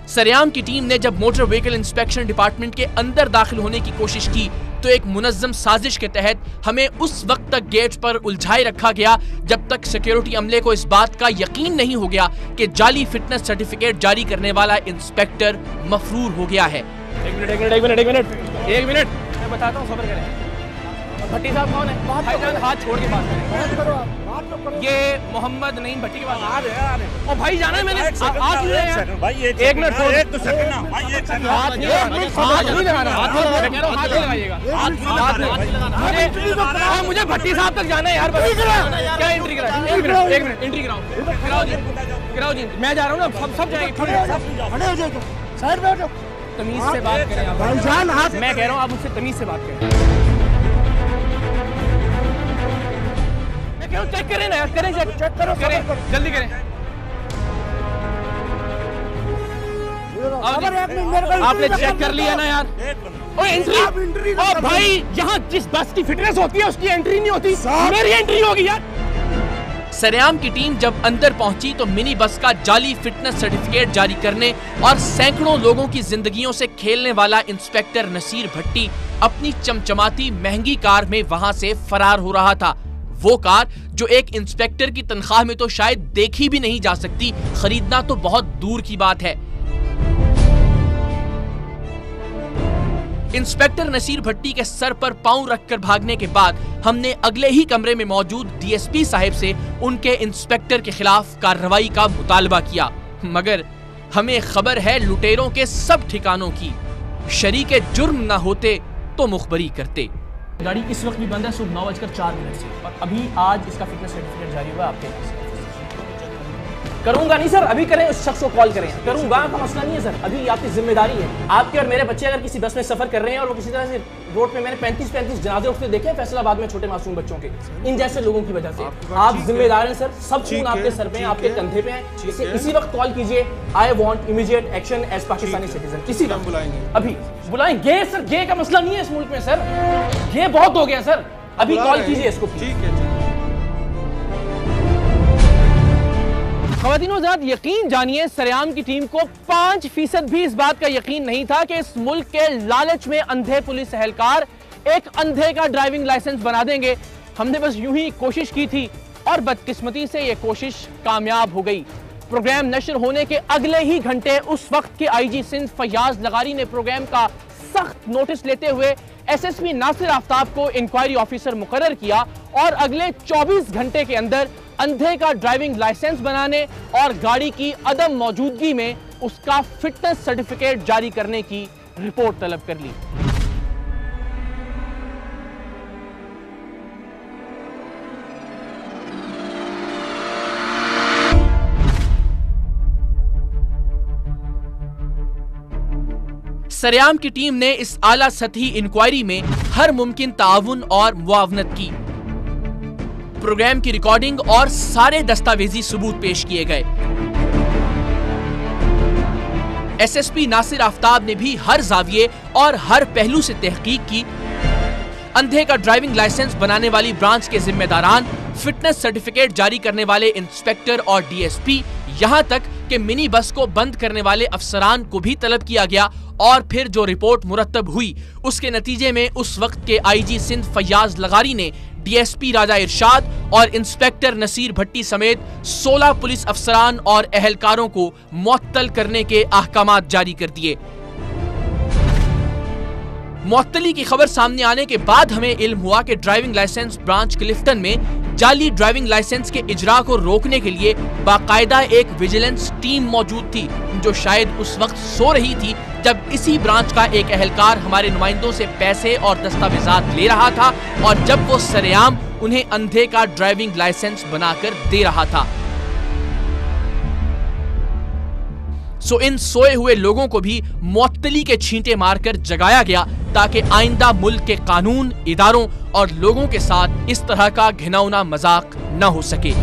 सरेआम की टीम ने जब मोटर व्हीकल इंस्पेक्शन डिपार्टमेंट के अंदर दाखिल होने की कोशिश की तो एक मुनज्जम साजिश के तहत हमें उस वक्त तक गेट पर उलझाए रखा गया जब तक सिक्योरिटी अमले को इस बात का यकीन नहीं हो गया कि जाली फिटनेस सर्टिफिकेट जारी करने वाला इंस्पेक्टर मफरूर हो गया है। एक मिनट मैं बताता हूँ, सब्र करें। भट्टी साहब कौन है? भाईजान हाथ छोड़ के बात करें। ये मोहम्मद नईम भट्टी के पास और भाई जाना है मैंने एक मिनट मुझे भट्टी साहब तक जाना है यार। क्या एंट्री करा? एक मिनट एंट्री कराओ जी। मैं जा रहा हूँ ना, सब जाएंगे। तमीज से बात करें। मैं कह रहा हूँ आप मुझसे तमीज से बात करें। चेक करें ना यार, चेक करो, जल्दी करें। आपने चेक कर लिया ना यार? ओ एंट्री, ओ भाई यहाँ जिस बस की फिटनेस होती है उसकी एंट्री नहीं होती, मेरी एंट्री होगी यार। सरेआम की टीम जब अंदर पहुंची तो मिनी बस का जाली फिटनेस सर्टिफिकेट जारी करने और सैकड़ों लोगों की जिंदगियों से खेलने वाला इंस्पेक्टर नसीर भट्टी अपनी चमचमाती महंगी कार में वहां से फरार हो रहा था। वो कार जो एक इंस्पेक्टर की तनख्वाह में तो शायद देखी भी नहीं जा सकती, खरीदना तो बहुत दूर की बात है। इंस्पेक्टर नसीर भट्टी के सर पर पांव रखकर भागने के बाद हमने अगले ही कमरे में मौजूद डीएसपी साहब से उनके इंस्पेक्टर के खिलाफ कार्रवाई का मुतालबा किया, मगर हमें खबर है लुटेरों के सब ठिकानों की। शरीके जुर्म न होते तो मुखबरी करते। गाड़ी इस वक्त भी बंद है, सुबह 9:04 से, और अभी आज इसका फिटनेस सर्टिफिकेट जारी हुआ आपके पास। करूंगा नहीं सर, अभी करें, उस शख्स को कॉल करें। करूंगा का मसला नहीं है सर, अभी आपकी जिम्मेदारी है। आपके और मेरे बच्चे अगर किसी बस में सफर कर रहे हैं और वो किसी तरह से रोड पे, मैंने 35 जनाजे उठते देखे हैं फैसलाबाद में छोटे मासूम बच्चों के, इन जैसे लोगों की वजह से। आप जिम्मेदार हैं सर, सब खून आपके सर पे है, आपके कंधे पे है। इसी वक्त कॉल कीजिए, I want immediate action as Pakistani citizen. इसी वक्त बुलाएंगे, अभी बुलाएंगे सर। गे का मसला नहीं है इस मुल्क में सर, गे बहुत हो गया सर, अभी कॉल कीजिए इसको। ठीक है। ख़वातीनो हज़रात, यकीन जानिए सरेआम की टीम को 5% भी इस बात का यकीन नहीं था कि इस मुल्क के लालच में अंधे पुलिस एहलकार एक अंधे का ड्राइविंग लाइसेंस बना देंगे। हमने बस यूं ही कोशिश की थी और बदकिस्मती से ये कोशिश कामयाब हो गई। प्रोग्राम नशर होने के अगले ही घंटे उस वक्त के आईजी सिंध फयाज लगारी ने प्रोग्राम का सख्त नोटिस लेते हुए एसएसपी नासिर आफ्ताब को इंक्वायरी ऑफिसर मुकर्रर किया और अगले 24 घंटे के अंदर अंधे का ड्राइविंग लाइसेंस बनाने और गाड़ी की अदम मौजूदगी में उसका फिटनेस सर्टिफिकेट जारी करने की रिपोर्ट तलब कर ली। सरेआम की टीम ने इस आला सतही इंक्वायरी में हर मुमकिन ताउन और मुआवनत की। प्रोग्राम की रिकॉर्डिंग और सारे दस्तावेजी सबूत पेश किए गए। एसएसपी नासिर आफ्ताब ने भी हर जाविये और हर पहलू से तहकीक की। अंधे का ड्राइविंग लाइसेंस बनाने वाली ब्रांच के जिम्मेदारान, फिटनेस सर्टिफिकेट जारी करने वाले इंस्पेक्टर और डीएसपी, यहां तक कि मिनी बस को बंद करने वाले अफसरान को भी तलब किया गया। और फिर जो रिपोर्ट मुरतब हुई उसके नतीजे में उस वक्त के आईजी सिंध फयाज लगारी ने डीएसपी राजा इरशाद और इंस्पेक्टर नसीर भट्टी समेत 16 पुलिस अफसरान और एहलकारों को मुअत्तल करने के अहकामात जारी कर दिए। मुअत्तली की खबर सामने आने के बाद हमें इल्म हुआ कि ड्राइविंग लाइसेंस ब्रांच क्लिफ्टन में जाली ड्राइविंग लाइसेंस के इजरा को रोकने के लिए बाकायदा एक विजिलेंस टीम मौजूद थी, जो शायद उस वक्त सो रही थी जब इसी ब्रांच का एक एहलकार हमारे नुमाइंदों से पैसे और दस्तावेजात ले रहा था और जब वो सरेआम उन्हें अंधे का ड्राइविंग लाइसेंस बनाकर दे रहा था। सो इन सोए हुए लोगों को भी मुअत्तली के छींटे मारकर जगाया गया ताकि आइंदा मुल्क के कानून, इदारों और लोगों के साथ इस तरह का घिनौना मजाक न हो सके।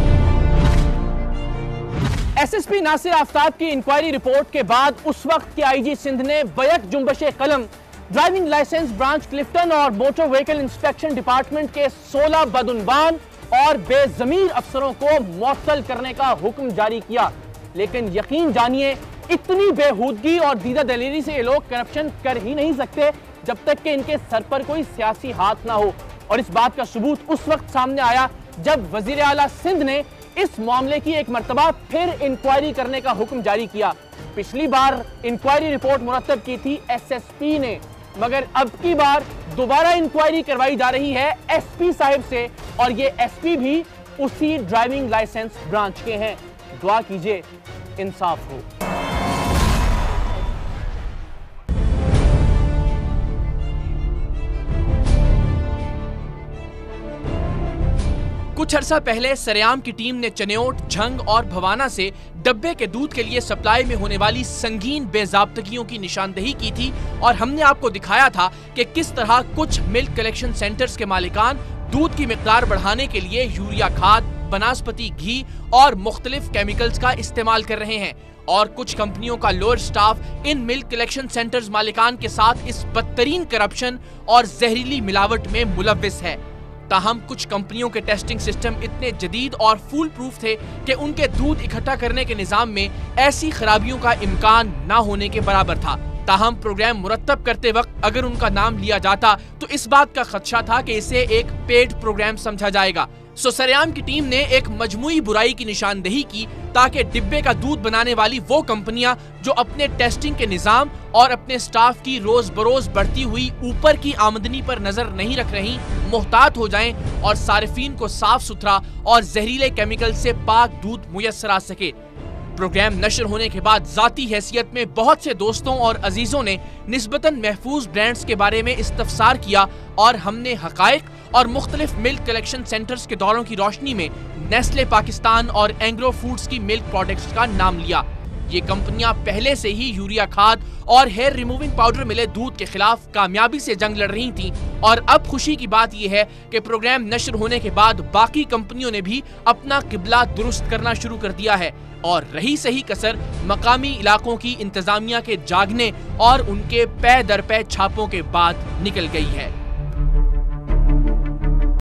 एसएसपी नासिर आफ्ताब की इंक्वायरी रिपोर्ट के बाद उस वक्त के आईजी सिंध ने बैक जुम्बशे कलम ड्राइविंग लाइसेंस ब्रांच क्लिफ्टन और मोटर व्हीकल इंस्पेक्शन डिपार्टमेंट के 16 बदउनवान और बेजमीर अफसरों को मुअत्तल करने का हुक्म जारी किया। लेकिन यकीन जानिए इतनी बेहूदगी और दीदा दलेरी से ये लोग करप्शन कर ही नहीं सकते जब तक कि इनके सर पर कोई सियासी हाथ ना हो। और इस बात का सबूत उस वक्त सामने आया जब वजीर आला सिंध ने इस मामले की एक मर्तबा फिर इंक्वायरी करने का हुक्म जारी किया। पिछली बार इंक्वायरी रिपोर्ट मुरतब की थी एसएसपी ने, मगर अब की बार दोबारा इंक्वायरी करवाई जा रही है एसपी साहिब से, और ये एसपी भी उसी ड्राइविंग लाइसेंस ब्रांच के हैं। दुआ कीजिए इंसाफ हो। कुछ अरसा पहले सरेआम की टीम ने चनियोट, झंग और भवाना से डब्बे के दूध के लिए सप्लाई में होने वाली संगीन बेजाब्तगियों की निशानदेही की थी और हमने आपको दिखाया था कि किस तरह कुछ मिल्क कलेक्शन सेंटर्स के मालिकान दूध की मिकदार बढ़ाने के लिए यूरिया खाद, बनास्पति घी और मुख्तलिफ केमिकल्स का इस्तेमाल कर रहे हैं, और कुछ कंपनियों का लोअर स्टाफ इन मिल्क कलेक्शन सेंटर्स मालिकान के साथ इस बदतरीन करप्शन और जहरीली मिलावट में मुलव्विस है। ताहम कुछ कंपनियों के टेस्टिंग सिस्टम इतने जदीद और फूल प्रूफ थे कि उनके दूध इकट्ठा करने के निजाम में ऐसी खराबियों का इम्कान न होने के बराबर था। ताहम प्रोग्राम मुरतब करते वक्त अगर उनका नाम लिया जाता तो इस बात का खदशा था कि इसे एक पेड प्रोग्राम समझा जाएगा। सो सरेआम की टीम ने एक मजमुई बुराई की निशानदेही की ताकि डिब्बे का दूध बनाने वाली वो कंपनियां जो अपने टेस्टिंग के निजाम और अपने स्टाफ की रोज बरोज बढ़ती हुई ऊपर की आमदनी पर नजर नहीं रख रही, मुहतात हो जाएं और सारिफीन को साफ सुथरा और जहरीले केमिकल से पाक दूध मुयस्सर आ सके। प्रोग्राम नशर होने के बाद जाती हैसियत में बहुत से दोस्तों और अजीजों ने निस्बतन महफूज ब्रांड्स के बारे में इस्तफसार किया और हमने हकायक और मुख्तलिफ मिल्क कलेक्शन सेंटर्स के दौरों की रोशनी में नेस्ले पाकिस्तान और एंग्रो फूड्स की मिल्क प्रोडक्ट्स का नाम लिया। ये कंपनियां पहले से ही यूरिया खाद और हेयर रिमूविंग पाउडर मिले दूध के खिलाफ कामयाबी से जंग लड़ रही थीं, और अब खुशी की बात यह है कि प्रोग्राम नशर होने के बाद बाकी कंपनियों ने भी अपना किबला दुरुस्त करना शुरू कर दिया है, और रही सही कसर मकामी इलाकों की इंतजामिया के जागने और उनके पै दर पै छापों के बाद निकल गई है।